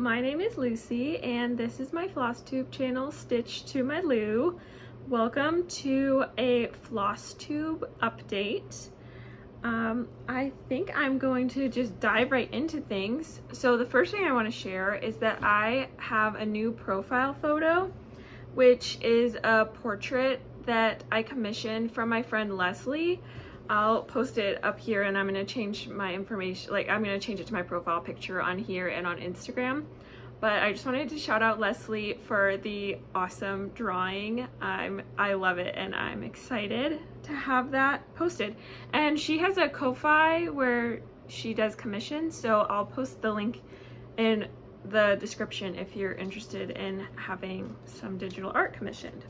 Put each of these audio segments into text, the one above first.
my name is Lucy and this is my Flosstube channel, Stitch to My Lou. Welcome to a Flosstube update. I think I'm going to just dive right into things. So the first thing I want to share is that I have a new profile photo, which is a portrait that I commissioned from my friend Leslie. I'll post it up here and I'm going to change my information, I'm going to change it to my profile picture on here and on Instagram. But I just wanted to shout out Leslie for the awesome drawing. I love it and I'm excited to have that posted. And she has a Ko-Fi where she does commissions, so I'll post the link in the description if you're interested in having some digital art commissioned.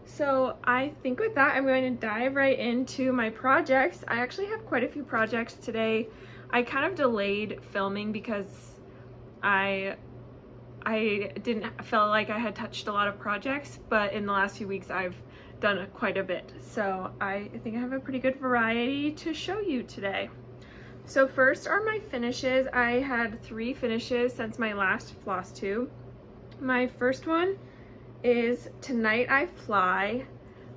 So I think with that, I'm going to dive right into my projects. I actually have quite a few projects today. I kind of delayed filming because I felt like I had touched a lot of projects, but in the last few weeks I've done quite a bit. So I think I have a pretty good variety to show you today. So first are my finishes. I had 3 finishes since my last Flosstube. My first one is Tonight I Fly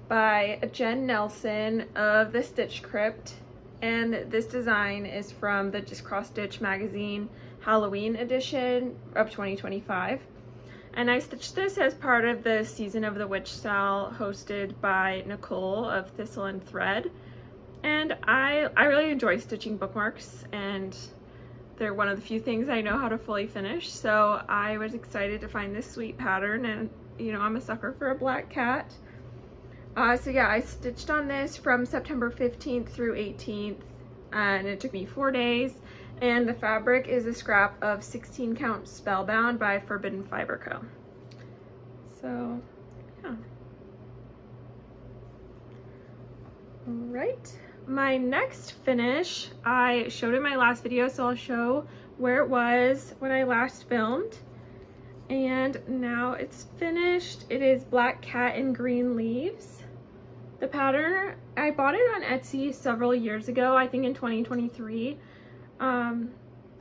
by Janlynn of the Stitch Crypt, and this design is from the Just Cross Stitch magazine Halloween edition of 2025. And I stitched this as part of the Season of the Witch Style hosted by Nicole of Thistle and Thread. And I really enjoy stitching bookmarks, and they're one of the few things I know how to fully finish. So I was excited to find this sweet pattern, and you know, I'm a sucker for a black cat. So yeah, I stitched on this from September 15th through 18th, and it took me 4 days. And the fabric is a scrap of 16 Count Spellbound by Forbidden Fiber Co. So yeah. All right, my next finish, I showed in my last video, so I'll show where it was when I last filmed. And now it's finished. It is Black Cat and Green Leaves. The pattern, I bought it on Etsy several years ago, I think in 2023.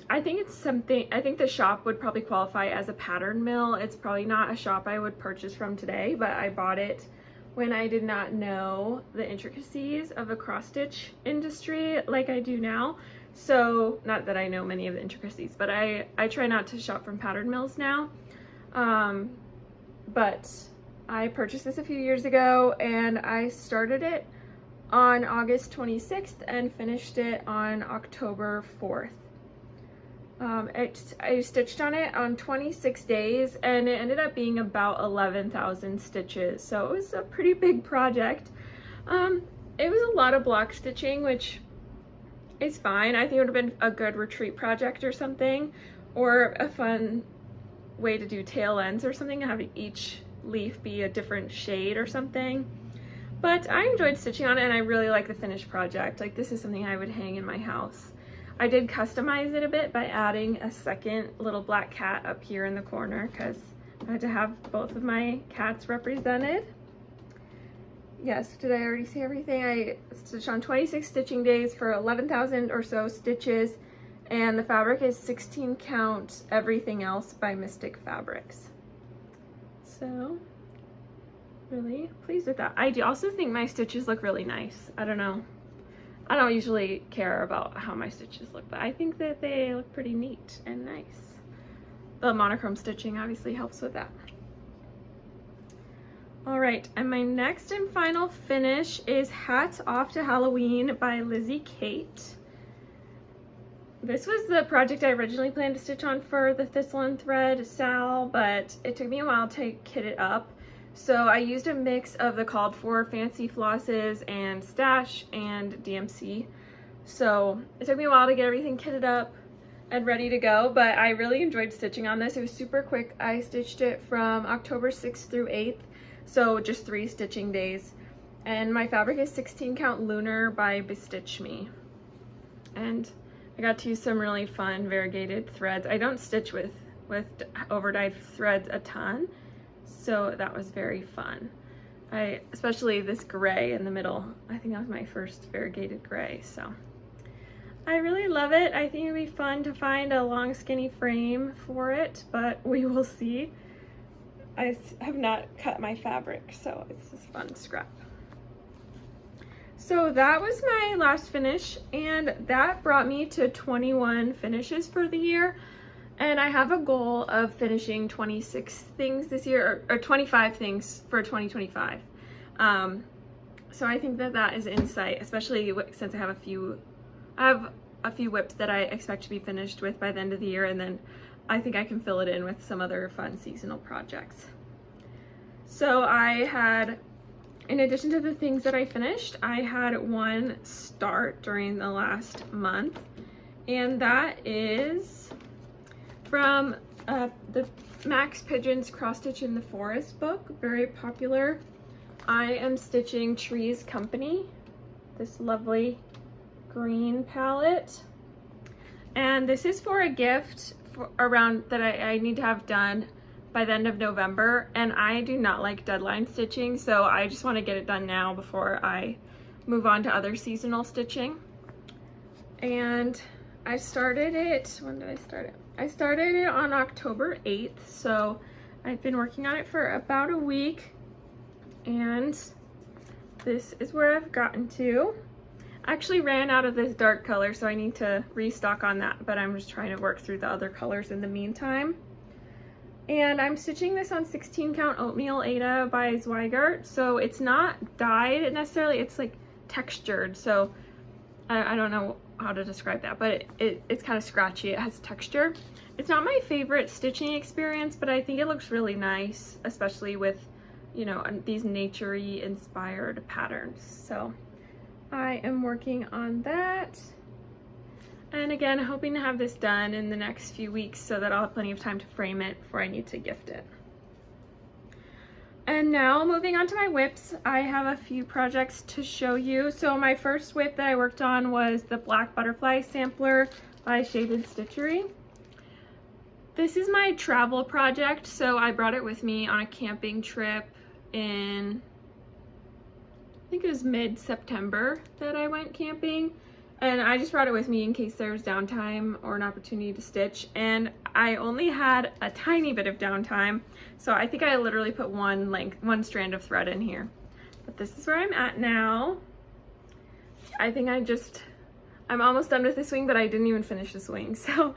I think it's something, I think the shop would probably qualify as a pattern mill. It's probably not a shop I would purchase from today, but I bought it when I did not know the intricacies of the cross stitch industry like I do now. So, not that I know many of the intricacies, but I try not to shop from pattern mills now. But I purchased this a few years ago and I started it on August 26th and finished it on October 4th. I stitched on it on 26 days and it ended up being about 11,000 stitches. So it was a pretty big project. It was a lot of block stitching, which is fine. I think it would have been a good retreat project or something, or a fun way to do tail ends or something, having each leaf be a different shade or something. But I enjoyed stitching on it and I really like the finished project. Like, this is something I would hang in my house. I did customize it a bit by adding a second little black cat up here in the corner because I had to have both of my cats represented. Yes, did I already say everything? I stitched on 26 stitching days for 11,000 or so stitches, and the fabric is 16 Count Everything Else by Mystic Fabrics. So, really pleased with that. I do also think my stitches look really nice. I don't know. I don't usually care about how my stitches look, but I think that they look pretty neat and nice. The monochrome stitching obviously helps with that. All right, and my next and final finish is Hats Off to Halloween by Lizzie Kate. This was the project I originally planned to stitch on for the Thistle and Thread Sal, but it took me a while to kit it up. So I used a mix of the called for fancy flosses and stash and DMC. So it took me a while to get everything kitted up and ready to go, but I really enjoyed stitching on this. It was super quick. I stitched it from October 6th through 8th, so just 3 stitching days. And my fabric is 16 Count Lunar by Bestitch Me. And I got to use some really fun variegated threads. I don't stitch with overdyed threads a ton, so that was very fun. Especially this gray in the middle. I think that was my first variegated gray, so I really love it. I think it'd be fun to find a long skinny frame for it, but we will see. I have not cut my fabric, so it's this fun scrap. So that was my last finish, and that brought me to 21 finishes for the year. And I have a goal of finishing 26 things this year, or 25 things for 2025. So I think that that is in sight, especially since I have a few whips that I expect to be finished with by the end of the year, and then I think I can fill it in with some other fun seasonal projects. So I had, in addition to the things that I finished, I had one start during the last month, and that is from the Max Pigeon's Cross Stitch in the Forest book, very popular. I am stitching Trees Company, this lovely green palette, and this is for a gift around that I need to have done by the end of November, and I do not like deadline stitching, so I just want to get it done now before I move on to other seasonal stitching. And I started it, when did I start it? I started it on October 8th, so I've been working on it for about a week, and this is where I've gotten to. I actually ran out of this dark color, so I need to restock on that, but I'm just trying to work through the other colors in the meantime. And I'm stitching this on 16 count Oatmeal Aida by Zweigart, so it's not dyed necessarily, it's like textured, so I don't know how to describe that, but it's kind of scratchy. It has texture. It's not my favorite stitching experience, but I think it looks really nice, especially with, you know, these nature-y inspired patterns. So I am working on that. And again, hoping to have this done in the next few weeks so that I'll have plenty of time to frame it before I need to gift it. And now moving on to my whips, I have a few projects to show you. So my first whip that I worked on was the Black Butterfly Sampler by Shaded Stitchery. This is my travel project, so I brought it with me on a camping trip in, I think it was mid-September that I went camping. And I just brought it with me in case there was downtime or an opportunity to stitch. And I only had a tiny bit of downtime, so I think I literally put one strand of thread in here. But this is where I'm at now. I think I'm almost done with this wing, but I didn't even finish this wing. So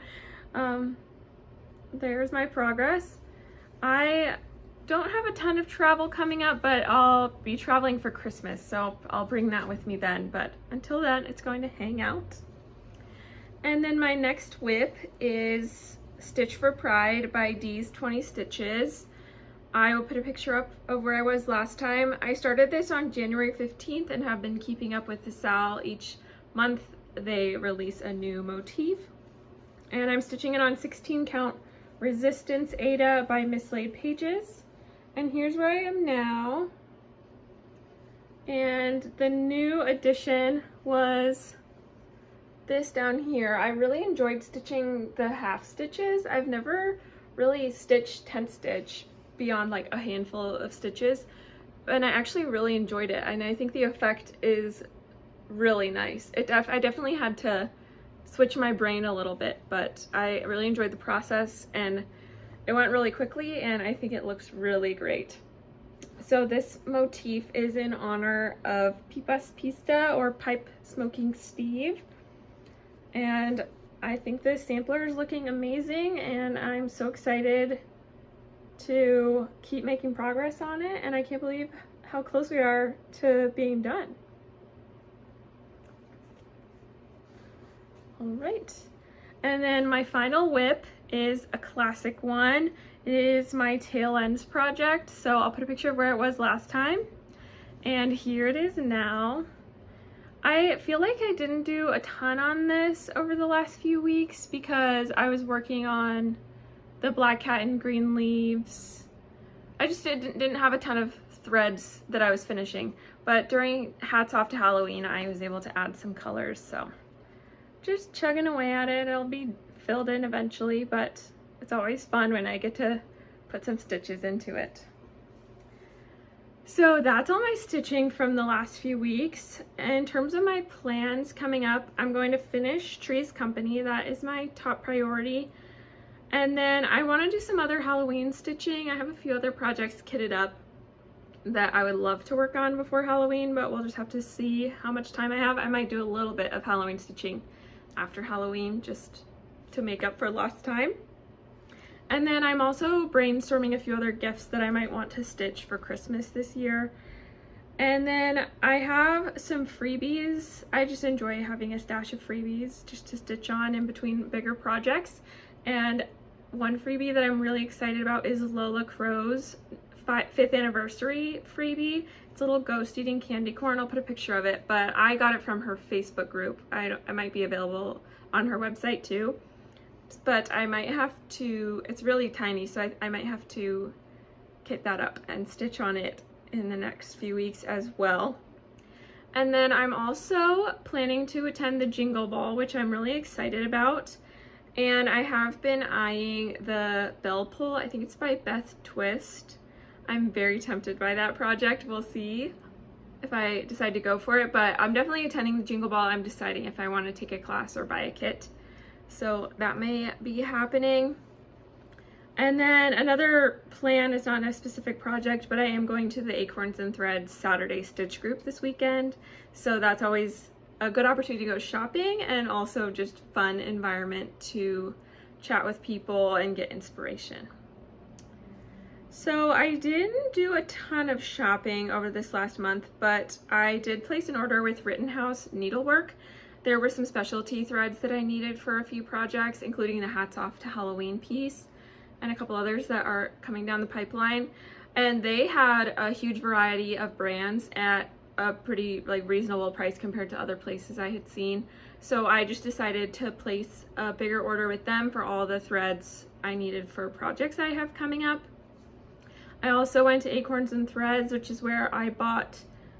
there's my progress. I don't have a ton of travel coming up, but I'll be traveling for Christmas, so I'll bring that with me then. But until then, it's going to hang out. And then my next whip is Stitch for Pride by Dee's 20 Stitches. I will put a picture up of where I was last time. I started this on January 15th and have been keeping up with the SAL. Each month they release a new motif. And I'm stitching it on 16 count Resistance Aida by Mislaid Pages. And here's where I am now. And the new addition was this down here. I really enjoyed stitching the half stitches. I've never really stitched 10 stitch beyond like a handful of stitches, and I actually really enjoyed it, and I think the effect is really nice. I definitely had to switch my brain a little bit, but I really enjoyed the process, and it went really quickly, and I think it looks really great. So this motif is in honor of Pipas Pista, or Pipe Smoking Steve, and I think this sampler is looking amazing, and I'm so excited to keep making progress on it, and I can't believe how close we are to being done. All right, and then my final whip is a classic one. It is my tail ends project, so I'll put a picture of where it was last time, and here it is now. I feel like I didn't do a ton on this over the last few weeks because I was working on the Black Cat and Green Leaves. I just didn't have a ton of threads that I was finishing, but during Hats Off to Halloween I was able to add some colors, so just chugging away at it. It'll be filled in eventually, but it's always fun when I get to put some stitches into it. So that's all my stitching from the last few weeks. In terms of my plans coming up, I'm going to finish Tree's Company. That is my top priority. And then I want to do some other Halloween stitching. I have a few other projects kitted up that I would love to work on before Halloween, but we'll just have to see how much time I have. I might do a little bit of Halloween stitching after Halloween just to make up for lost time. And then I'm also brainstorming a few other gifts that I might want to stitch for Christmas this year. And then I have some freebies. I just enjoy having a stash of freebies just to stitch on in between bigger projects. And one freebie that I'm really excited about is Lola Crow's 5th anniversary freebie. It's a little ghost eating candy corn. I'll put a picture of it, but I got it from her Facebook group. I might be available on her website too. But I might have to, it's really tiny, so I might have to kit that up and stitch on it in the next few weeks as well. And then I'm also planning to attend the Jingle Ball, which I'm really excited about. And I have been eyeing the bell pull. I think it's by Beth Twist. I'm very tempted by that project. We'll see if I decide to go for it, but I'm definitely attending the Jingle Ball. I'm deciding if I want to take a class or buy a kit. So that may be happening. And then another plan is not a specific project, but I am going to the Acorns and Threads Saturday Stitch Group this weekend. So that's always a good opportunity to go shopping and also just fun environment to chat with people and get inspiration. So I didn't do a ton of shopping over this last month, but I did place an order with Rittenhouse Needlework. There were some specialty threads that I needed for a few projects, including the Hats Off to Halloween piece and a couple others that are coming down the pipeline. And they had a huge variety of brands at a pretty reasonable price compared to other places I had seen. So I just decided to place a bigger order with them for all the threads I needed for projects I have coming up. I also went to Acorns and Threads, which is where I bought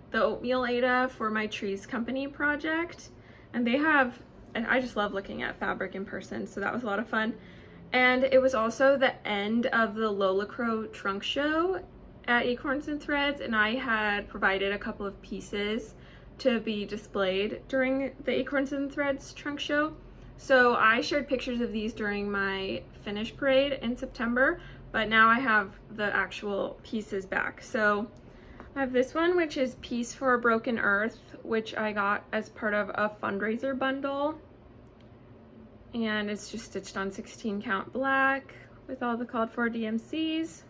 the oatmeal Aida for my Trees Company project. And they have, and I just love looking at fabric in person, so that was a lot of fun. And it was also the end of the Lola Crow trunk show at Acorns and Threads, and I had provided a couple of pieces to be displayed during the Acorns and Threads trunk show. So I shared pictures of these during my finish parade in September, but now I have the actual pieces back. So I have this one, which is Peace for a Broken Earth, which I got as part of a fundraiser bundle. And it's just stitched on 16 count black with all the called for DMCs.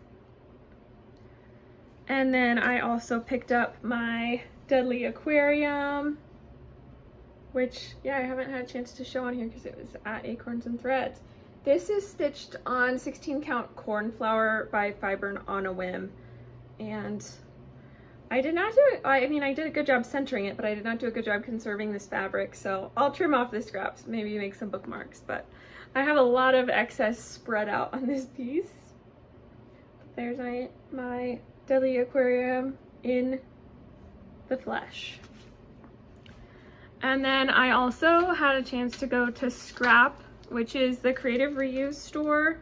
And then I also picked up my Deadly Aquarium, which, yeah, I haven't had a chance to show on here because it was at Acorns and Threads. This is stitched on 16 count cornflower by Fibern on a Whim. And I did not do it, I mean, I did a good job centering it, but I did not do a good job conserving this fabric, so I'll trim off the scraps, maybe make some bookmarks, but I have a lot of excess spread out on this piece. There's my Deadly Aquarium in the flesh. And then I also had a chance to go to Scrap, which is the creative reuse store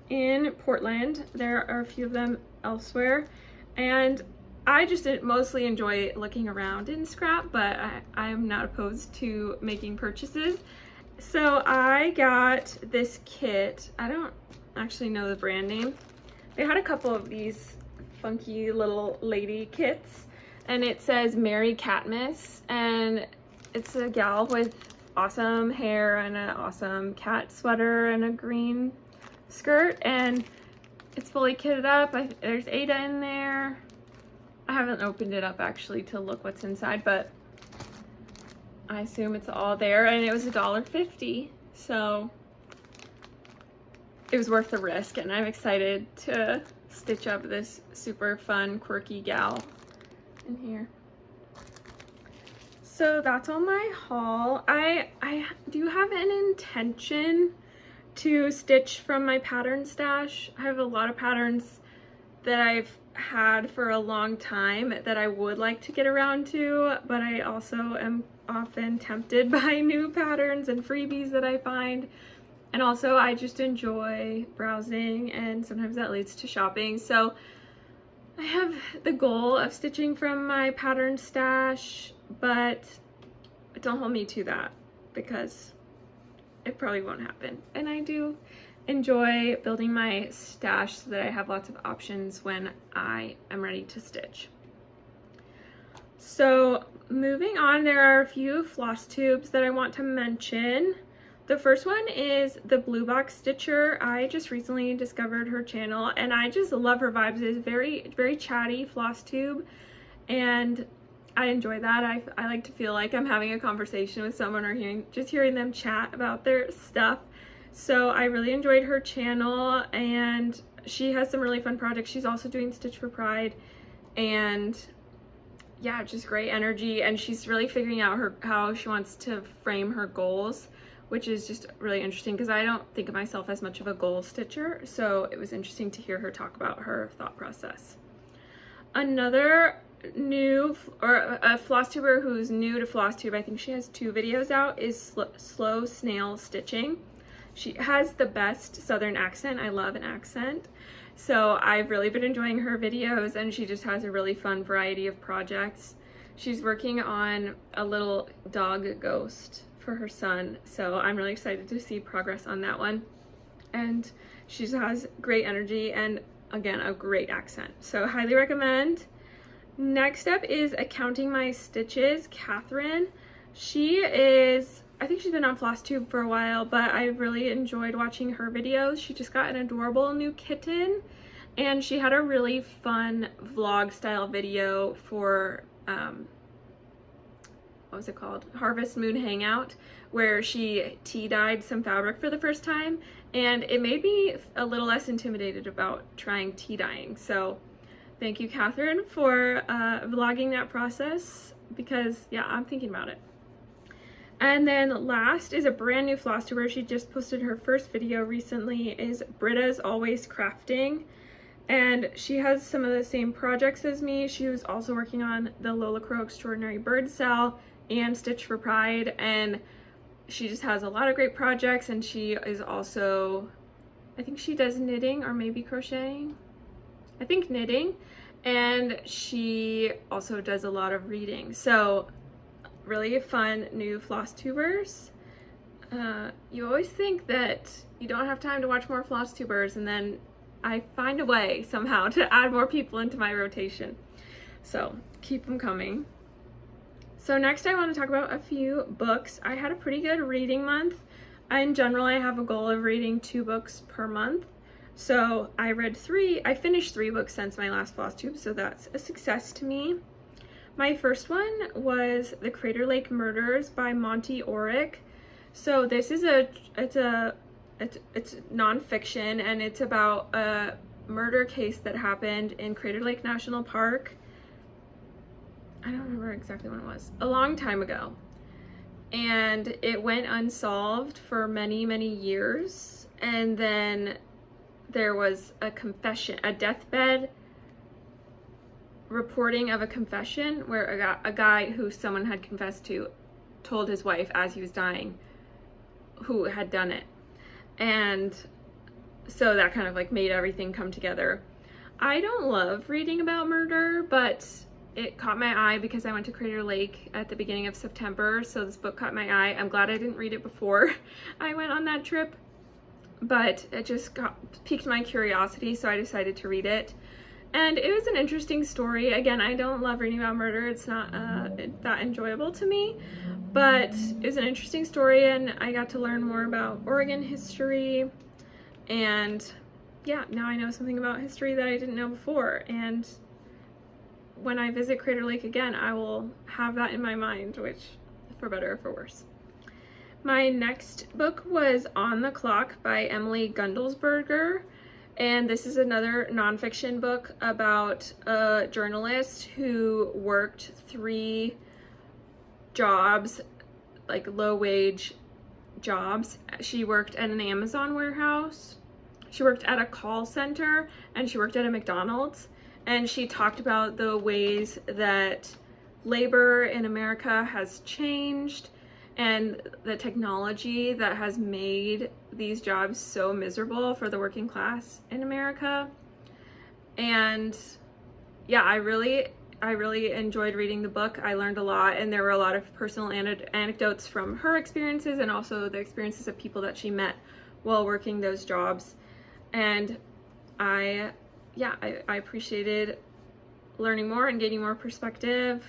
in Portland. There are a few of them elsewhere, and I just mostly enjoy looking around in Scrap, but I am not opposed to making purchases. So I got this kit. I don't actually know the brand name. They had a couple of these funky little lady kits, and it says Mary Catmas, and it's a gal with awesome hair and an awesome cat sweater and a green skirt, and it's fully kitted up. There's Aida in there. I haven't opened it up actually to look what's inside, but I assume it's all there, and it was $1.50, so it was worth the risk, and I'm excited to stitch up this super fun, quirky gal in here. So that's all my haul. I do have an intention to stitch from my pattern stash. I have a lot of patterns that I've had for a long time that I would like to get around to, but I also am often tempted by new patterns and freebies that I find. And also I just enjoy browsing, and sometimes that leads to shopping. So I have the goal of stitching from my pattern stash, but don't hold me to that because it probably won't happen. And I do enjoy building my stash so that I have lots of options when I am ready to stitch. So moving on, there are a few floss tubes that I want to mention. The first one is the Blue Box Stitcher. I just recently discovered her channel and I just love her vibes. It's very chatty floss tube and I enjoy that. I like to feel like I'm having a conversation with someone or hearing them chat about their stuff. So I really enjoyed her channel and she has some really fun projects. She's also doing Stitch for Pride and yeah, just great energy, and she's really figuring out how she wants to frame her goals, which is just really interesting because I don't think of myself as much of a goal stitcher, so it was interesting to hear her talk about her thought process. Another new, or a floss tuber who's new to Flosstube, I think she has 2 videos out, is Slow Snail Stitching. She has the best southern accent. I love an accent. So I've really been enjoying her videos and she just has a really fun variety of projects. She's working on a little dog ghost for her son, so I'm really excited to see progress on that one. And she just has great energy and again, a great accent. So highly recommend. Next up is Accounting My Stitches, Catherine. I think she's been on Flosstube for a while, but I really enjoyed watching her videos. She just got an adorable new kitten, and she had a really fun vlog style video for, what was it called? Harvest Moon Hangout, where she tea-dyed some fabric for the first time, and it made me a little less intimidated about trying tea dyeing. So thank you, Catherine, for vlogging that process, because yeah, I'm thinking about it. And then last is a brand new floss tuber. She just posted her first video recently, is Britta's Always Crafting. And she has some of the same projects as me. She was also working on the Lola Crow Extraordinary Bird Cell and Stitch for Pride. And she just has a lot of great projects. And she is also, I think she does knitting or maybe crocheting. I think knitting. And she also does a lot of reading. So really fun new floss tubers. You always think that you don't have time to watch more floss tubers, and then I find a way somehow to add more people into my rotation. So keep them coming. So next I want to talk about a few books. I had a pretty good reading month. In general, I have a goal of reading 2 books per month. So I finished 3 books since my last floss tube, so that's a success to me. My first one was The Crater Lake Murders by Monty Orrick. So this is it's nonfiction, and it's about a murder case that happened in Crater Lake National Park. I don't remember exactly when it was, a long time ago. And it went unsolved for many, many years. And then there was a confession, a deathbed reporting of a confession where a guy who someone had confessed to told his wife as he was dying who had done it. And so that kind of like made everything come together. I don't love reading about murder, but it caught my eye because I went to Crater Lake at the beginning of September, so this book caught my eye. I'm glad I didn't read it before I went on that trip, but it just piqued my curiosity, so I decided to read it. And it was an interesting story. Again, I don't love reading about murder. It's not that enjoyable to me, but it was an interesting story, and I got to learn more about Oregon history. And yeah, now I know something about history that I didn't know before. And when I visit Crater Lake again, I will have that in my mind, which for better or for worse. My next book was On the Clock by Emily Gundelsberger. And this is another nonfiction book about a journalist who worked 3 jobs, like low-wage jobs. She worked at an Amazon warehouse, she worked at a call center, and she worked at a McDonald's. And she talked about the ways that labor in America has changed and the technology that has made these jobs so miserable for the working class in America. And yeah, I really enjoyed reading the book. I learned a lot, and there were a lot of personal anecdotes from her experiences and also the experiences of people that she met while working those jobs. And I appreciated learning more and gaining more perspective,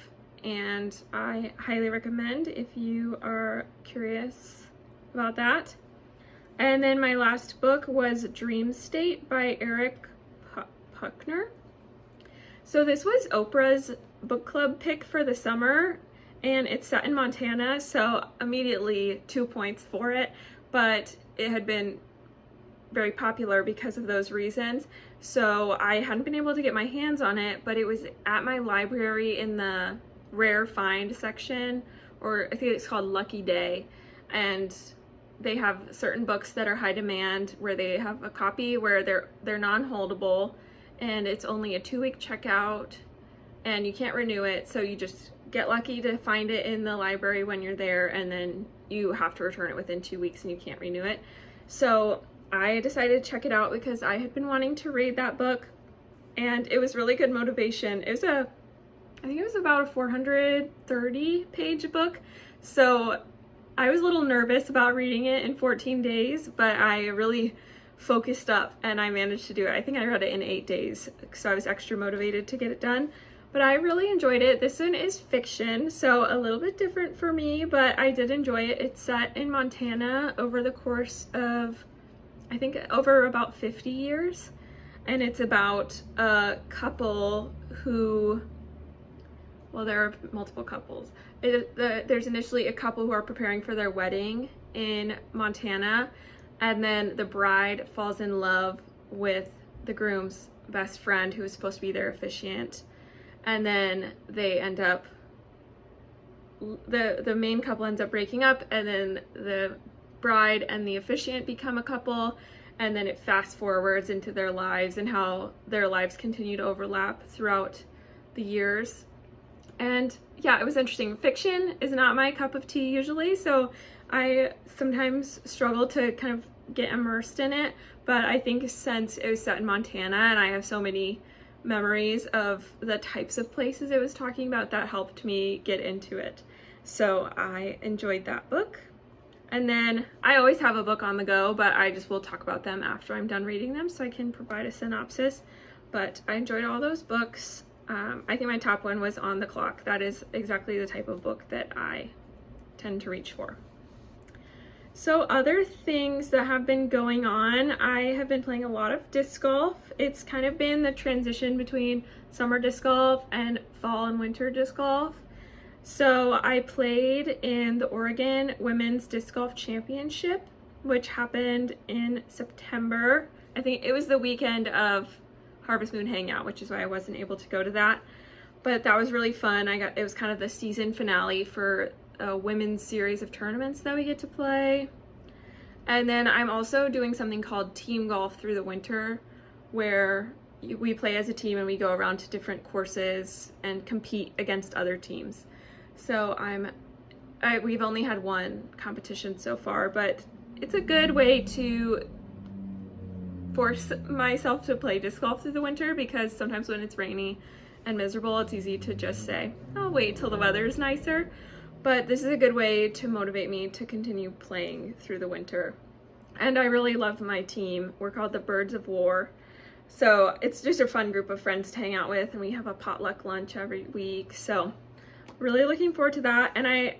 and I highly recommend if you are curious about that. And then my last book was Dream State by Eric Puckner. So this was Oprah's book club pick for the summer, and it's set in Montana, so immediately 2 points for it, but it had been very popular because of those reasons. So I hadn't been able to get my hands on it, but it was at my library in the rare find section, or I think it's called Lucky Day, and they have certain books that are high demand where they have a copy where they're non-holdable, and it's only a 2-week checkout and you can't renew it, so you just get lucky to find it in the library when you're there, and then you have to return it within 2 weeks and you can't renew it. So I decided to check it out because I had been wanting to read that book, and it was really good motivation. I think it was about a 430 page book, so I was a little nervous about reading it in 14 days, but I really focused up and I managed to do it. I think I read it in 8 days, so I was extra motivated to get it done. But I really enjoyed it. This one is fiction, so a little bit different for me, but I did enjoy it. It's set in Montana over the course of, I think, over about 50 years. And it's about a couple who, well, there are multiple couples. There's initially a couple who are preparing for their wedding in Montana, and then the bride falls in love with the groom's best friend who is supposed to be their officiant. And then they end up, the main couple ends up breaking up, and then the bride and the officiant become a couple, and then it fast forwards into their lives and how their lives continue to overlap throughout the years. And yeah, it was interesting. Fiction is not my cup of tea usually, so I sometimes struggle to kind of get immersed in it, but I think since it was set in Montana and I have so many memories of the types of places it was talking about, that helped me get into it. So I enjoyed that book. And then I always have a book on the go, but I just will talk about them after I'm done reading them so I can provide a synopsis. But I enjoyed all those books. I think my top one was On the Clock. That is exactly the type of book that I tend to reach for. So other things that have been going on, I have been playing a lot of disc golf. It's kind of been the transition between summer disc golf and fall and winter disc golf. So I played in the Oregon Women's Disc Golf Championship, which happened in September. I think it was the weekend of Harvest Moon Hangout, which is why I wasn't able to go to that. But that was really fun. It was kind of the season finale for a women's series of tournaments that we get to play. And then I'm also doing something called Team Golf Through the Winter, where we play as a team and we go around to different courses and compete against other teams. So we've only had one competition so far, but it's a good way to force myself to play disc golf through the winter, because sometimes when it's rainy and miserable, it's easy to just say, I'll wait till the weather is nicer. But this is a good way to motivate me to continue playing through the winter. And I really love my team. We're called the Birds of War. So it's just a fun group of friends to hang out with, and we have a potluck lunch every week. So really looking forward to that. And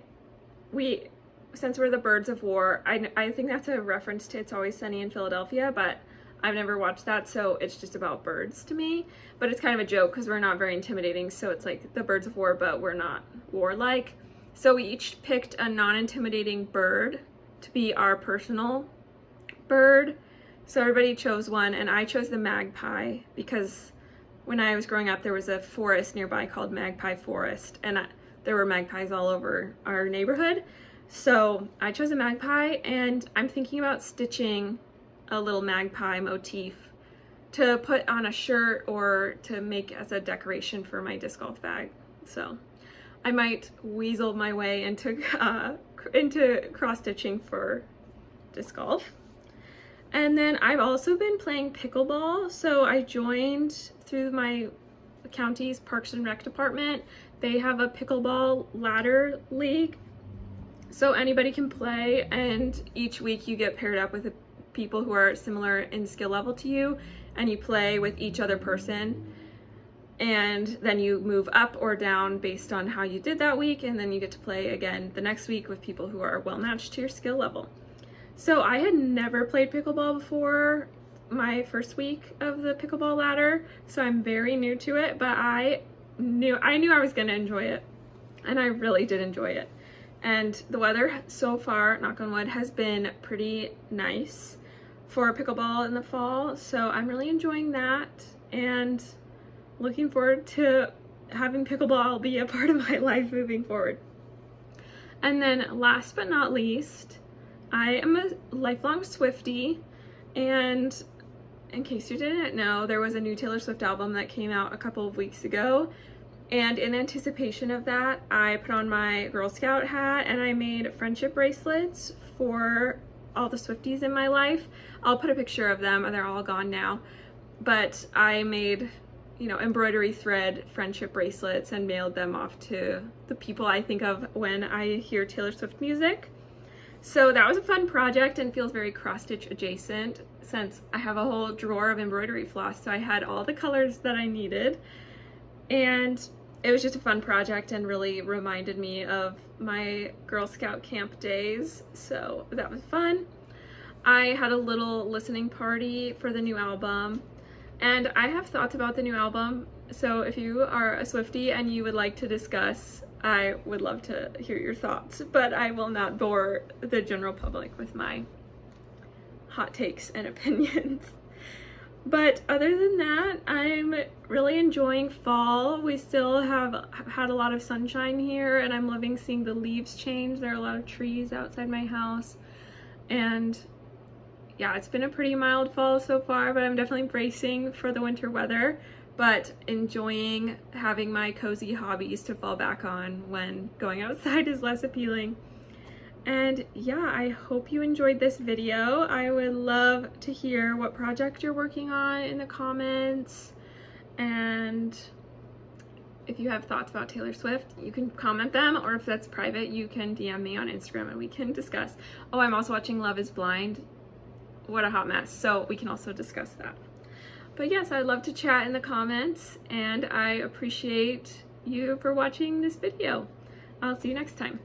since we're the Birds of War, I think that's a reference to It's Always Sunny in Philadelphia, but I've never watched that, so it's just about birds to me. But it's kind of a joke because we're not very intimidating, so it's like the Birds of War, but we're not warlike. So we each picked a non-intimidating bird to be our personal bird. So everybody chose one, and I chose the magpie because when I was growing up, there was a forest nearby called Magpie Forest, and there were magpies all over our neighborhood. So I chose a magpie, and I'm thinking about stitching a little magpie motif to put on a shirt or to make as a decoration for my disc golf bag. So I might weasel my way into cross-stitching for disc golf. And then I've also been playing pickleball. So I joined through my County's Parks and Rec Department, they have a pickleball ladder league. So anybody can play, and each week you get paired up with people who are similar in skill level to you, and you play with each other person. And then you move up or down based on how you did that week, and then you get to play again the next week with people who are well matched to your skill level. So I had never played pickleball before my first week of the pickleball ladder, so I'm very new to it, but I knew I was gonna enjoy it, and I really did enjoy it. And the weather so far, knock on wood, has been pretty nice for pickleball in the fall, so I'm really enjoying that and looking forward to having pickleball be a part of my life moving forward. And then last but not least, I am a lifelong Swiftie, and in case you didn't know, there was a new Taylor Swift album that came out a couple of weeks ago, and in anticipation of that, I put on my Girl Scout hat and I made friendship bracelets for all the Swifties in my life. I'll put a picture of them, they're all gone now, but I made, you know, embroidery thread friendship bracelets and mailed them off to the people I think of when I hear Taylor Swift music. So that was a fun project and feels very cross-stitch adjacent, since I have a whole drawer of embroidery floss, so I had all the colors that I needed. And it was just a fun project and really reminded me of my Girl Scout camp days, so that was fun. I had a little listening party for the new album, and I have thoughts about the new album, so if you are a Swiftie and you would like to discuss, I would love to hear your thoughts, but I will not bore the general public with my hot takes and opinions. But other than that, I'm really enjoying fall. We still have had a lot of sunshine here, and I'm loving seeing the leaves change. There are a lot of trees outside my house, and yeah, it's been a pretty mild fall so far, but I'm definitely bracing for the winter weather, but enjoying having my cozy hobbies to fall back on when going outside is less appealing. And yeah, I hope you enjoyed this video. I would love to hear what project you're working on in the comments, and if you have thoughts about Taylor Swift, you can comment them, or if that's private, you can DM me on Instagram and we can discuss. Oh, I'm also watching Love is Blind. What a hot mess, so we can also discuss that. But yes, I'd love to chat in the comments, and I appreciate you for watching this video. I'll see you next time.